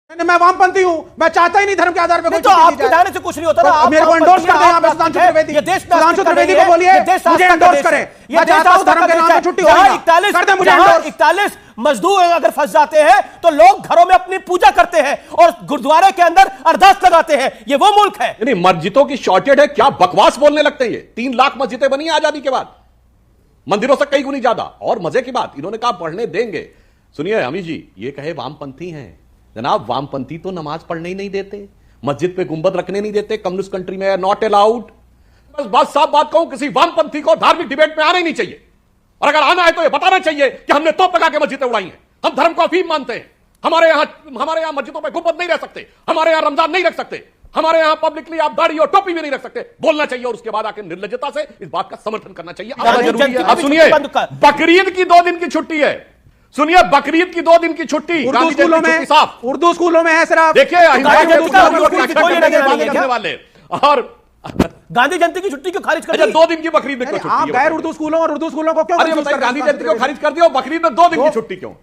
मैं वामपंथी हूं, मैं चाहता ही नहीं धर्म के आधार पर कोई तो आपके जाने से कुछ नहीं होता ना। मेरे को एंडोर्स कर दें आप सुधांशु त्रिवेदी। सुधांशु त्रिवेदी को बोलिए मुझे एंडोर्स करें। मैं चाहता हूं धर्म के नाम पे छुट्टी हो। 41 मजदूर अगर फंस जाते हैं तो लोग घरों में अपनी पूजा करते हैं और गुरुद्वारे के अंदर अरदास लगाते हैं। ये वो मुल्क है। नहीं, मस्जिदों की शॉर्टेज है, क्या बकवास बोलने लगते हैं। ये 3 लाख मस्जिदें बनी आजादी के बाद, मंदिरों से कई गुनी ज्यादा। और मजे की बात, इन्होंने कहा पढ़ने देंगे। सुनिए अमी जी, ये कहे वामपंथी हैं जनाब, वामपंथी तो नमाज पढ़ने ही नहीं देते, मस्जिद पे गुंबद रखने नहीं देते, कम्युनिस्ट कंट्री में नॉट अलाउड। बस बात साफ बात कहूं, किसी वामपंथी को धार्मिक डिबेट में आना ही नहीं चाहिए, और अगर आना है तो यह बताना चाहिए कि हमने तोप लगा के मस्जिदें उड़ाई हैं, हम धर्म को अफीम मानते हैं, हमारे यहां मस्जिदों पे गुंबद नहीं रह सकते, हमारे यहां रमजान नहीं रख सकते, हमारे यहां पब्लिकली आप दाढ़ी और टोपी भी नहीं रख सकते। बोलना चाहिए और उसके बाद आके निर्लज्जता से इस बात का समर्थन करना चाहिए। अब सुनिए, बकरीद की 2 दिन की छुट्टी है। सुनिए, बकरीद की 2 दिन की छुट्टी उर्दू स्कूलों में है सिर्फ। देखिए वाले और गांधी जयंती की छुट्टी क्यों खारिज कर दी? 2 दिन की बकरीद में क्यों? आप गैर उर्दू स्कूलों और उर्दू स्कूलों को क्यों? गांधी जयंती को खारिज कर दिया और बकरीद में 2 दिन की छुट्टी क्यों?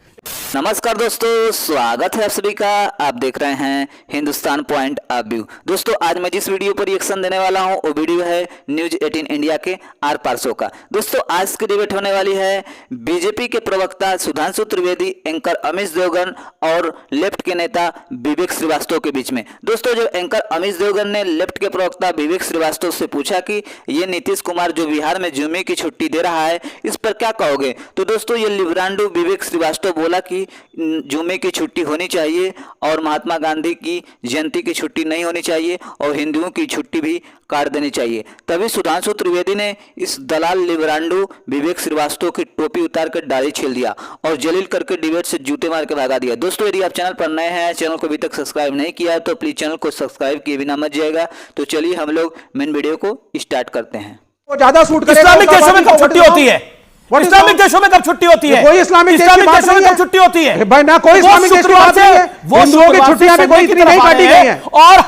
नमस्कार दोस्तों, स्वागत है आप सभी का। आप देख रहे हैं हिंदुस्तान पॉइंट ऑफ व्यू। दोस्तों, आज मैं जिस वीडियो पर रिएक्शन देने वाला हूं वो वीडियो है न्यूज 18 इंडिया के आर पार शो का। दोस्तों, आज की डिबेट होने वाली है बीजेपी के प्रवक्ता सुधांशु त्रिवेदी, एंकर अमित देवगन और लेफ्ट के नेता विवेक श्रीवास्तव के बीच में। दोस्तों, जब एंकर अमित देवगन ने लेफ्ट के प्रवक्ता विवेक श्रीवास्तव से पूछा कि ये नीतीश कुमार जो बिहार में जुम्मे की छुट्टी दे रहा है, इस पर क्या कहोगे, तो दोस्तों ये लिब्रांडो विवेक श्रीवास्तव बोला कि जुम्मे की छुट्टी होनी चाहिए और महात्मा गांधी की जयंती की छुट्टी नहीं होनी चाहिए और हिंदुओं की छुट्टी भी काट देनी चाहिए। तभी सुधांशु त्रिवेदी ने इस दलाल लिब्रांडो विवेक श्रीवास्तव की टोपी उतार कर दाढ़ी छील दिया और जलील करके डिबेट से जूते मार के भगा दिया। दोस्तों, यदि आप चैनल पर नए हैं, चैनल को अभी तक सब्सक्राइब नहीं किया है तो प्लीज चैनल को सब्सक्राइब किए बिना मत जाएगा। तो चलिए हम लोग मेन वीडियो को स्टार्ट करते हैं। ज्यादा सूट करेगा। इस्लामिक देशों में कब छुट्टी होती है? इस्लामिक देशों में कब छुट्टी होती है? कोई इस्लामिक देशों में कब छुट्टी होती है? भाई ना कोई इस्लामिक देश की बात नहीं है। हिंदुओं की छुट्टियां भी कोई इतनी नहीं काटी गई हैं। और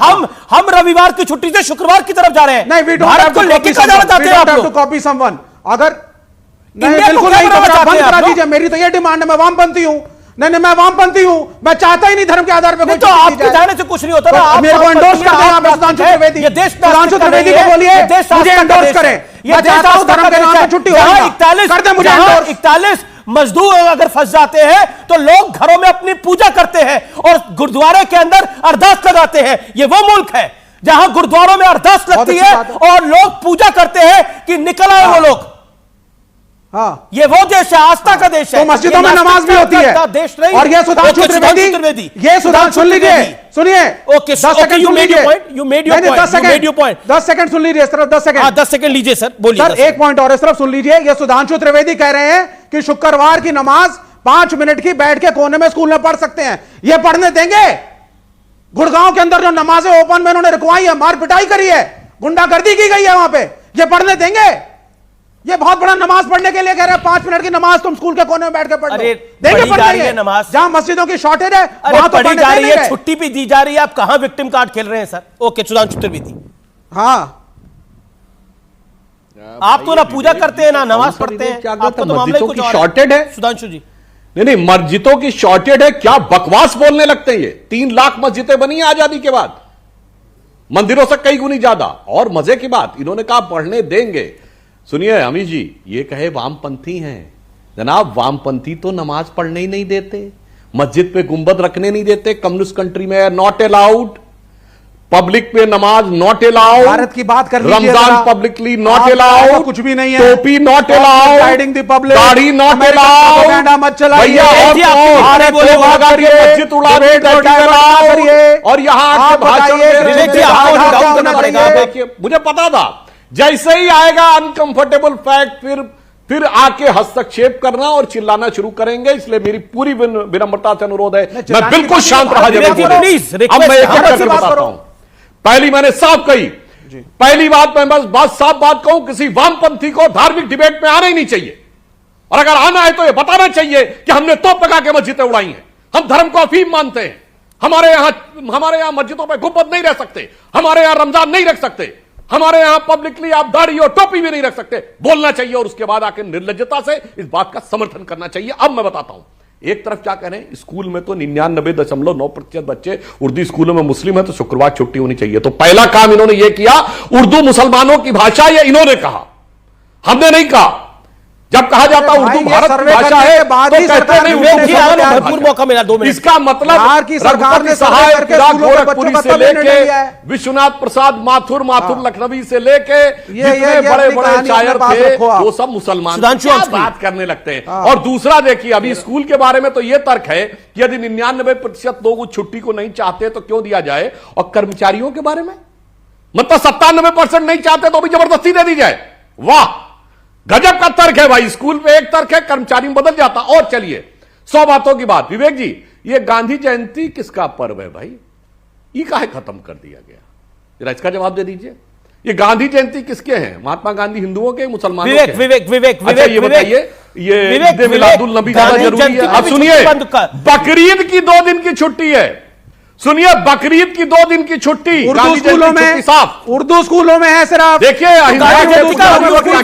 हम रविवार की छुट्टी से शुक्रवार की तरफ जा रहे हैं। नहीं, भारत को लेके कहां जाना चाहते हैं आप लोग? कॉपी समवन अगर नहीं, बिल्कुल नहीं, तो बंद करा दीजिए। मेरी तो ये डिमांड है, मैं वामपंथी हूं। नहीं, मैं वामपंथी हूं, मैं चाहता ही नहीं धर्म के आधार पर कोई। तो आपके जाने से कुछ नहीं होता ना। मेरे को एंडोर्स कर दें आप सुधांशु त्रिवेदी। सुधांशु त्रिवेदी को बोलिए मुझे एंडोर्स करें। मैं चाहता हूं धर्म के नाम पे छुट्टी हो। 41 मजदूर अगर फंस जाते हैं तो लोग घरों में अपनी पूजा करते हैं और गुरुद्वारे के अंदर अरदास लगाते हैं। ये वो मुल्क है जहां गुरुद्वारों में अरदास लगती है और लोग पूजा करते हैं कि निकल आए वो लोग। हाँ, ये वो देश है, आस्था का देश है। तो मस्जिदों में नमाज भी होती है। देश नहीं। और ये सुधांशु त्रिवेदी, ये सुधांशु सुन लीजिए, सुनिए। Okay, 10 second you made your point, you made your point. 10 second सुन लीजिए, सिर्फ 10 सेकंड। 10 सेकंड लीजिए सर, बोलिए सर। एक पॉइंट और सिर्फ सुन लीजिए। ये सुधांशु त्रिवेदी कह रहे हैं कि शुक्रवार की नमाज 5 मिनट की बैठ के कोने में स्कूल में पढ़ सकते हैं। ये पढ़ने देंगे? गुड़गांव के अंदर जो नमाजें ओपन में उन्होंने रुकवाई है, मार पिटाई करी है, गुंडागर्दी की गई है वहां पे, ये पढ़ने देंगे? ये बहुत बड़ा नमाज पढ़ने के लिए कह रहे हैं 5 मिनट की नमाज तुम स्कूल के कोने में बैठ के पढ़ लो। देंगे पढ़ने नमाज? जहां मस्जिदों की शॉर्टेज है वहां तो पढ़ी जा रही है, छुट्टी भी दी जा रही है। आप कहां विक्टिम कार्ड खेल रहे हैं सर? ओके, सुधांशु त्रिवेदी। हाँ, आप तो ना पूजा करते हैं ना नमाज पढ़ते हैं, आपको तो मामला ही कुछ और शॉर्टेज है। सुधांशु जी, नहीं, मस्जिदों की शॉर्टेज है, क्या बकवास बोलने लगते हैं। ये 3 लाख मस्जिदें बनी आजादी के बाद, मंदिरों से कई गुनी ज्यादा। और मजे की बात, इन्होंने कहा पढ़ने देंगे। सुनिए अमी जी, ये कहे वामपंथी हैं जनाब, वामपंथी तो नमाज पढ़ने ही नहीं देते, मस्जिद पे गुंबद रखने नहीं देते, कम्युनिस्ट कंट्री में नॉट अलाउड, पब्लिक पे नमाज नॉट अलाउड, भारत की बात कर लीजिए, रमजान पब्लिकली नॉट अलाउड, कुछ भी नहीं है, टोपी नॉट अलाउड, दाढ़ी नॉट अलाउड, मत चलाइए मस्जिद उड़ाने और यहाँ मुझे पता था जैसे ही आएगा अनकंफर्टेबल फैक्ट फिर आके हस्तक्षेप करना और चिल्लाना शुरू करेंगे। इसलिए मेरी पूरी विनम्रता से अनुरोध है, मैं बिल्कुल शांत रहा। अब मैं एक करके बताता हूं। पहली मैंने साफ कही, पहली बात मैं बस साफ बात कहूं, किसी वामपंथी को धार्मिक डिबेट में आना ही नहीं चाहिए, और अगर आना है तो यह बताना चाहिए कि हमने तोप लगा के मस्जिदें उड़ाई हैं, हम धर्म को अफीम मानते हैं, हमारे यहां मस्जिदों पर गुंबद नहीं रह सकते, हमारे यहां रमजान नहीं रख सकते, हमारे यहां पब्लिकली आप दाढ़ी और टोपी भी नहीं रख सकते। बोलना चाहिए और उसके बाद आके निर्लज्जता से इस बात का समर्थन करना चाहिए। अब मैं बताता हूं, एक तरफ क्या कह रहे हैं, स्कूल में तो 99.9% बच्चे उर्दू स्कूलों में मुस्लिम है, तो शुक्रवार छुट्टी होनी चाहिए। तो पहला काम इन्होंने यह किया, उर्दू मुसलमानों की भाषा, ये इन्होंने कहा, हमने नहीं कहा। जब कहा जाता उर्दू भारत की भाषा है तो कहते नहीं भरपूर मौका मिला 2 मिनट। इसका मतलब की सरकार ने सहाय गोरखपुरी से लेके लेके विश्वनाथ प्रसाद माथुर लखनवी से लेके जितने बड़े बड़े शायर थे वो सब मुसलमान बात करने लगते हैं। और दूसरा देखिए, अभी स्कूल के बारे में तो ये तर्क है कि यदि 99% लोग छुट्टी को नहीं चाहते तो क्यों दिया जाए, और कर्मचारियों के बारे में मतलब 97% नहीं चाहते तो भी जबरदस्ती दे दी जाए। वाह, गजब का तर्क है भाई। स्कूल पे एक तर्क है, कर्मचारी में बदल जाता। और चलिए 100 बातों की बात, विवेक जी, ये गांधी जयंती किसका पर्व है भाई? ये काहे खत्म कर दिया गया, जरा इसका जवाब दे दीजिए। ये गांधी जयंती किसके हैं? महात्मा गांधी हिंदुओं के, मुसलमानों के? विवेक अच्छा ये बताइए, ये ईद मिलादुल नबी ज्यादा जरूरी है? अब सुनिए, बकरीद की 2 दिन की छुट्टी है। सुनिए, बकरीद की 2 दिन की छुट्टी उर्दू स्कूलों में, साफ उर्दू स्कूलों में है सिर्फ। देखिए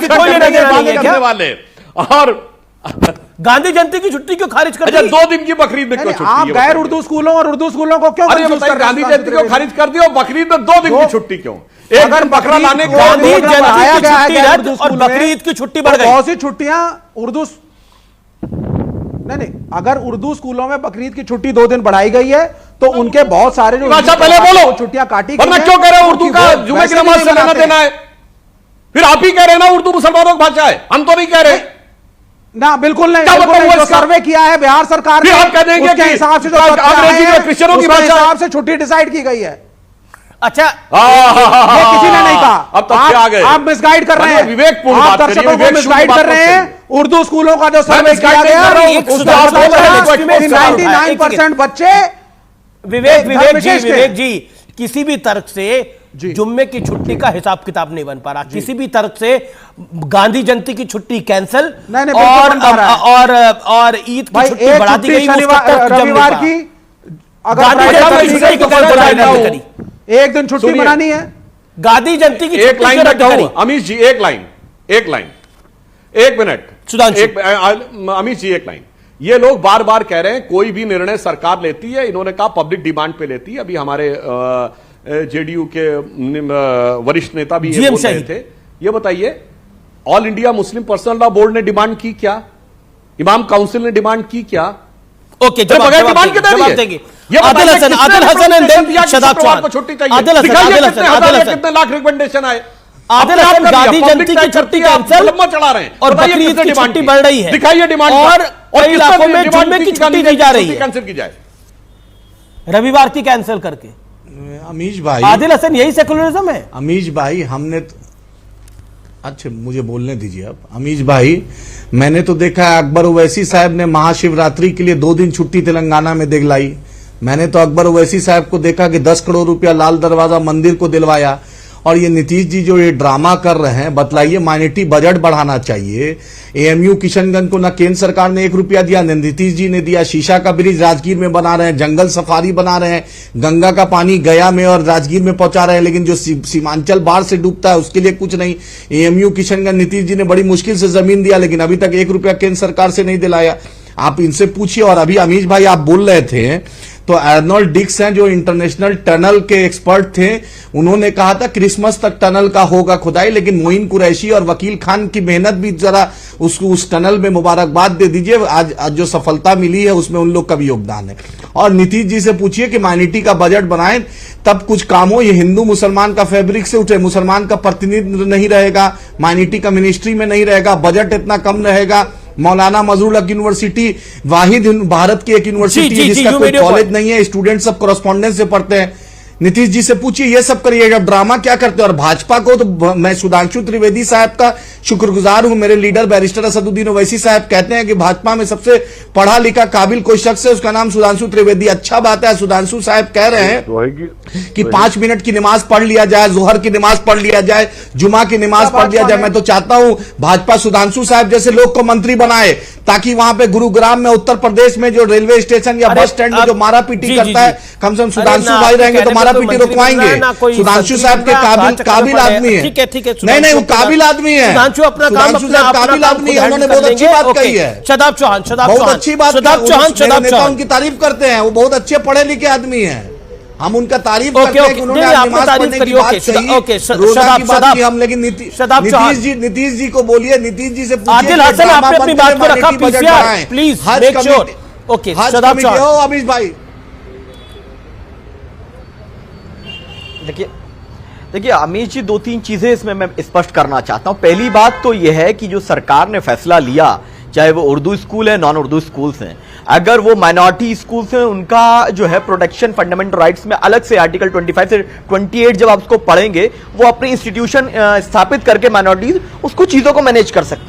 करने वाले, और गांधी जयंती की छुट्टी क्यों खारिज कर दी? 2 दिन की बकरीद में क्यों छुट्टी? आप गैर उर्दू स्कूलों और उर्दू स्कूलों को क्यों? अरे बताइए, गांधी जयंती को खारिज कर दिया, बकरीद में 2 दिन की छुट्टी क्यों? अगर बकरा लाने का गांधी जयंती की छुट्टी रद्द और बकरीद की छुट्टी बढ़ गई। बहुत सी छुट्टियां उर्दू नहीं, अगर उर्दू स्कूलों में बकरीद की छुट्टी 2 दिन बढ़ाई गई है तो उनके बहुत सारे जो पहले बोलो छुट्टियां काटी वरना क्यों कह रहे हैं उर्दू का जुमे की नमाज से लेना देना है? फिर आप ही कह रहे हैं ना उर्दू मुसलमानों की भाषा है, हम तो नहीं कह रहे ना। बिल्कुल नहीं, जो सर्वे किया है बिहार सरकार ने, आप कह देंगे उसके हिसाब से जो क्रिश्चियनों की भाषा हिसाब से छुट्टी डिसाइड की गई है। अच्छा, ये किसी ने नहीं कहा। अब तो क्या आ गए, आप मिसगाइड कर रहे हैं, विवेकपूर्ण आप बात करिए, दर्शकों को मिसगाइड कर रहे हैं। उर्दू स्कूलों का जो सर्वे किया गया, 99% बच्चे विवेक जी किसी भी तर्क से जुम्मे की छुट्टी का हिसाब किताब नहीं बन पा रहा, किसी भी तर्क से गांधी जयंती की छुट्टी कैंसिल और ईद की छुट्टी बढ़ा दी गई रविवार की। अगर एक दिन छुट्टी बनानी है, गांधी जयंती की एक लाइन में कहूं अमीश जी, एक लाइन 1 मिनट अमीश जी, एक लाइन। ये लोग बार बार कह रहे हैं कोई भी निर्णय सरकार लेती है, इन्होंने कहा पब्लिक डिमांड पे लेती है। अभी हमारे जेडीयू के वरिष्ठ नेता भी ये बोल रहे थे। ये बताइए, all India Muslim personal law board ने डिमांड की क्या? इमाम काउंसिल ने डिमांड की क्या? ओके, जवाब देंगे। Adil Hasan and then Shadab Chauhan. कितने लाख रिकमेंडेशन आए? आदिल हसन, गांधी जयंती की छुट्टी कैंसिल चढ़ा रहे हैं और बकरीद की छुट्टी बढ़ रही है। दिखाइए डिमांड, और कई इलाकों में जुम्मे की छुट्टी दी जा रही है, कैंसिल की जाए, रविवार की कैंसिल करके। अमीश भाई, आदिल हसन, यही सेकुलरिज्म है? अमीश भाई, हमने अच्छा मुझे बोलने दीजिए अब। अमीश भाई, मैंने तो देखा है अकबर ओवैसी साहब ने महाशिवरात्रि के लिए 2 दिन छुट्टी तेलंगाना में दिलाई। मैंने तो अकबर ओवैसी साहब को देखा कि 10 करोड़ रुपया लाल दरवाजा मंदिर को दिलवाया। और ये नीतीश जी जो ये ड्रामा कर रहे हैं, बतलाइए, माइनॉरिटी बजट बढ़ाना चाहिए। एएमयू किशनगंज को न केंद्र सरकार ने 1 रुपया दिया, न नीतीश जी ने दिया। शीशा का ब्रिज राजगीर में बना रहे हैं, जंगल सफारी बना रहे हैं, गंगा का पानी गया में और राजगीर में पहुंचा रहे हैं, लेकिन जो सीमांचल बाढ़ से डूबता है उसके लिए कुछ नहीं। एएमयू किशनगंज नीतीश जी ने बड़ी मुश्किल से जमीन दिया, लेकिन अभी तक 1 रुपया केंद्र सरकार से नहीं दिलाया। आप इनसे पूछिए। और अभी अमीश भाई आप बोल रहे थे तो अर्नोल्ड डिक्स हैं जो इंटरनेशनल टनल के एक्सपर्ट थे, उन्होंने कहा था क्रिसमस तक टनल का होगा खुदाई। लेकिन मोइन कुरैशी और वकील खान की मेहनत भी जरा उसको उस टनल में मुबारकबाद दे दीजिए। आज जो सफलता मिली है उसमें उन लोग का भी योगदान है। और नीतीश जी से पूछिए कि माइनॉरिटी का बजट बनाएं तब कुछ काम हो। ये हिंदू मुसलमान का फैब्रिक से उठे, मुसलमान का प्रतिनिधित्व नहीं रहेगा, माइनॉरिटी का मिनिस्ट्री में नहीं रहेगा, बजट इतना कम रहेगा। मौलाना मजरूल हक यूनिवर्सिटी वाहिद भारत की एक यूनिवर्सिटी है जिसका कोई कॉलेज नहीं है, स्टूडेंट सब कॉरेस्पॉन्डेंस से पढ़ते हैं। नीतीश जी से पूछिए, ये सब करिए, जब ड्रामा क्या करते हैं। और भाजपा को तो मैं सुधांशु त्रिवेदी साहब का शुक्रगुजार हूं, मेरे लीडर बैरिस्टर असदुद्दीन ओवैसी साहब कहते हैं कि भाजपा में सबसे पढ़ा लिखा काबिल कोई शख्स है, उसका नाम सुधांशु त्रिवेदी। अच्छा बात है, सुधांशु साहब कह रहे हैं कि 5 मिनट की नमाज पढ़ लिया जाए, जोहर की नमाज पढ़ लिया जाए, जुमा की नमाज पढ़ लिया जाए। मैं तो चाहता हूं भाजपा सुधांशु साहब जैसे लोग को मंत्री बनाए, ताकि वहां पे गुरुग्राम में, उत्तर प्रदेश में जो रेलवे स्टेशन या बस स्टैंड में जो मारा पीटी करता है, कम से कम सुधांशु भाई रहेंगे तो मारा कोई पीटी मंत्री रुकवाएंगे। बन रहा है, ना कोई सुधांशु संतरी साहब बन के रहा है, काबिल चक्कर काबिल पड़े। आदमी है। ठीक है, ठीक है, नहीं नहीं, वो सुधांशु काबिल आदमी है। सुधांशु अपना काम सुधांशु साहब अपना काबिल काम आदमी खुद है, उन्होंने हैंडल बहुत कर अच्छी लेंगे। बात ओके, कही है। शदाब चौहान, बहुत अच्छी बात शदाब चौहान, मेरे नेता उनकी तारीफ करते हैं, वो बहुत अच्छे पढ़े लिखे आदमी हैं। हम उनका तारीफ ओके, करते हैं ओके, कि उन्होंने नहीं, आज आपने नमाज तारीफ पढ़ने करी, की ओके, बात कही, ओके, रोजा शदाब, की बात शदाब, की हम, लेकिन शदाब चौहान। नीतीश जी को बोलिए, नीतीश जी से पूछिए आदिल कि हसन, ड्रामा आपने अपनी बंद बात करें, को रखा, माइनॉरिटी बजट पीसीआर, बढ़ाएं। प्लीज, हज मेक श्योर। कमेटी- ओके, हज शदाब कमेटी- चौहान। ओ अमीश भाई, देखिए अमीश जी, दो तीन चीजें इसमें मैं स्पष्ट करना चाहता हूं। पहली बात तो यह है कि जो सरकार ने फैसला लिया, चाहे वो उर्दू स्कूल है, नॉन उर्दू स्कूल्स हैं, अगर वो माइनॉरिटी स्कूल्स हैं, उनका जो है प्रोटेक्शन फंडामेंटल राइट्स में अलग से आर्टिकल 25 से 28 जब आप उसको पढ़ेंगे, वो अपने इंस्टीट्यूशन स्थापित करके माइनॉरिटीज उसको चीजों को मैनेज कर सकते हैं।